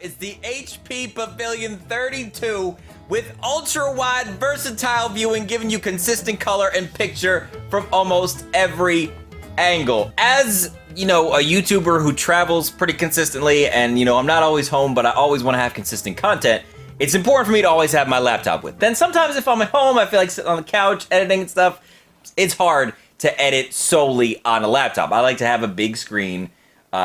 It's the HP Pavilion 32 with ultra-wide versatile viewing, giving you consistent color and picture from almost every angle. As, you know, a YouTuber who travels pretty consistently and, you know, I'm not always home, but I always want to have consistent content, it's important for me to always have my laptop with. Then sometimes if I'm at home, I feel like sitting on the couch editing and stuff, it's hard to edit solely on a laptop. I like to have a big screen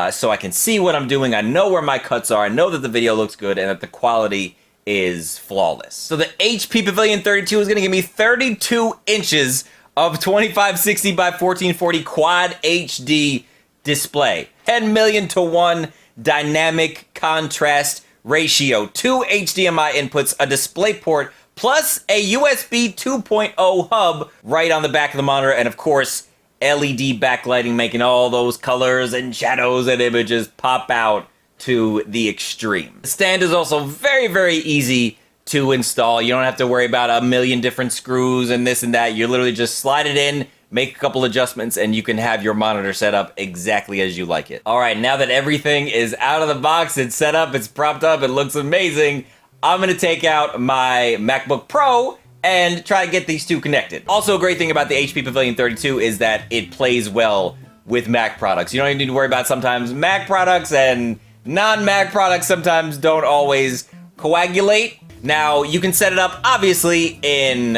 so I can see what I'm doing. I know where my cuts are. I know that the video looks good and that the quality is flawless. So the HP Pavilion 32 is going to give me 32 inches of 2560 by 1440 quad HD display. 10 million to 1 dynamic contrast ratio, 2 HDMI inputs, a display port, plus a USB 2.0 hub right on the back of the monitor, and of course, LED backlighting, making all those colors and shadows and images pop out to the extreme. The stand is also very, very easy to install. You don't have to worry about a million different screws and this and that. You literally just slide it in, make a couple adjustments, and you can have your monitor set up exactly as you like it. All right, now that everything is out of the box, it's set up, it's propped up, it looks amazing, I'm gonna take out my MacBook Pro and try to get these two connected. Also, a great thing about the HP Pavilion 32 is that it plays well with Mac products. You don't even need to worry about sometimes Mac products, and non-Mac products sometimes don't always coagulate. Now, you can set it up, obviously, in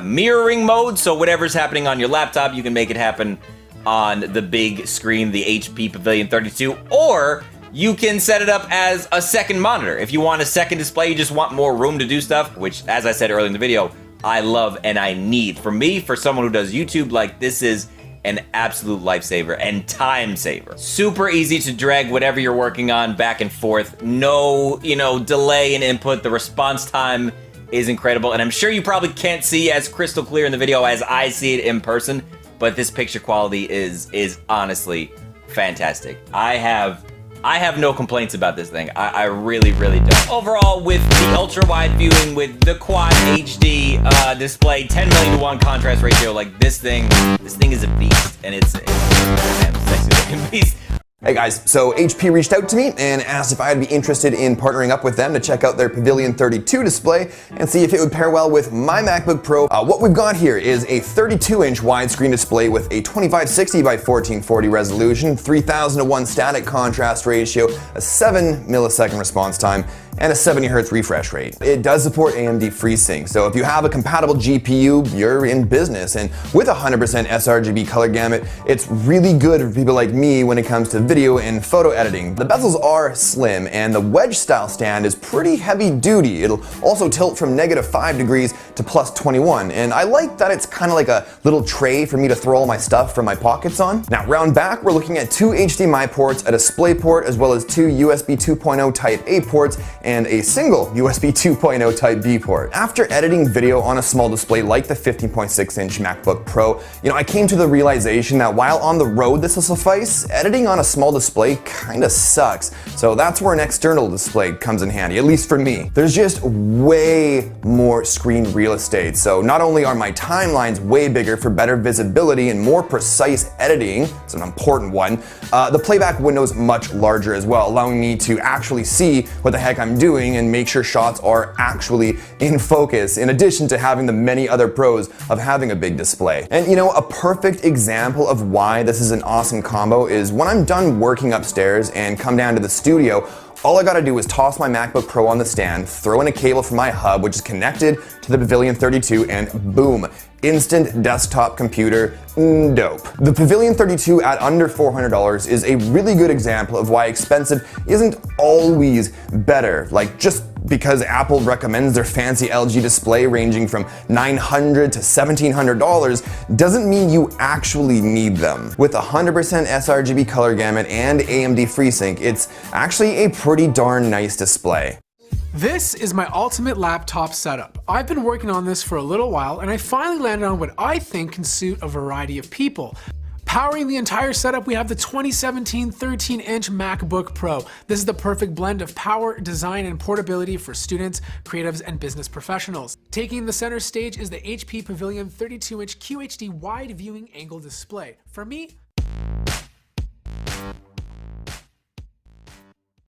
mirroring mode, so whatever's happening on your laptop, you can make it happen on the big screen, the HP Pavilion 32, or you can set it up as a second monitor. If you want a second display, you just want more room to do stuff, which, as I said earlier in the video, I love and I need. For me, for someone who does YouTube, like, this is an absolute lifesaver and time saver. Super easy to drag whatever you're working on back and forth. No, you know, delay in input. The response time is incredible, and I'm sure you probably can't see as crystal clear in the video as I see it in person, but this picture quality is honestly fantastic. I have no complaints about this thing. I really, really don't. Overall, with the ultra-wide viewing, with the quad HD display, 10 million to 1 contrast ratio, like this thing is a beast, and it's a damn sexy looking beast. Hey guys, so HP reached out to me and asked if I'd be interested in partnering up with them to check out their Pavilion 32 display and see if it would pair well with my MacBook Pro. What we've got here is a 32-inch widescreen display with a 2560 by 1440 resolution, 3000 to 1 static contrast ratio, a 7 millisecond response time, and a 70 Hz refresh rate. It does support AMD FreeSync, so if you have a compatible GPU, you're in business. And with 100% sRGB color gamut, it's really good for people like me when it comes to video and photo editing. The bezels are slim, and the wedge style stand is pretty heavy duty. It'll also tilt from -5 degrees to +21, and I like that it's kind of like a little tray for me to throw all my stuff from my pockets on. Now, round back, we're looking at 2 HDMI ports, a display port, as well as 2 USB 2.0 Type A ports, and a single USB 2.0 Type B port. After editing video on a small display like the 15.6-inch MacBook Pro, you know, I came to the realization that while on the road this will suffice, editing on a small display kinda sucks. So that's where an external display comes in handy, at least for me. There's just way more screen real estate, so not only are my timelines way bigger for better visibility and more precise editing, it's an important one, the playback window's much larger as well, allowing me to actually see what the heck I'm doing and make sure shots are actually in focus, in addition to having the many other pros of having a big display. And you know, a perfect example of why this is an awesome combo is when I'm done working upstairs and come down to the studio, all I gotta do is toss my MacBook Pro on the stand, throw in a cable from my hub, which is connected to the Pavilion 32, and boom, instant desktop computer, dope. The Pavilion 32 at under $400 is a really good example of why expensive isn't always better. Like, just because Apple recommends their fancy LG display ranging from $900 to $1,700 doesn't mean you actually need them. With 100% sRGB color gamut and AMD FreeSync, it's actually a pretty darn nice display. This is my ultimate laptop setup. I've been working on this for a little while, and I finally landed on what I think can suit a variety of people. Powering the entire setup, we have the 2017 13-inch MacBook Pro. This is the perfect blend of power, design, and portability for students, creatives, and business professionals. Taking the center stage is the HP Pavilion 32-inch QHD wide viewing angle display. For me,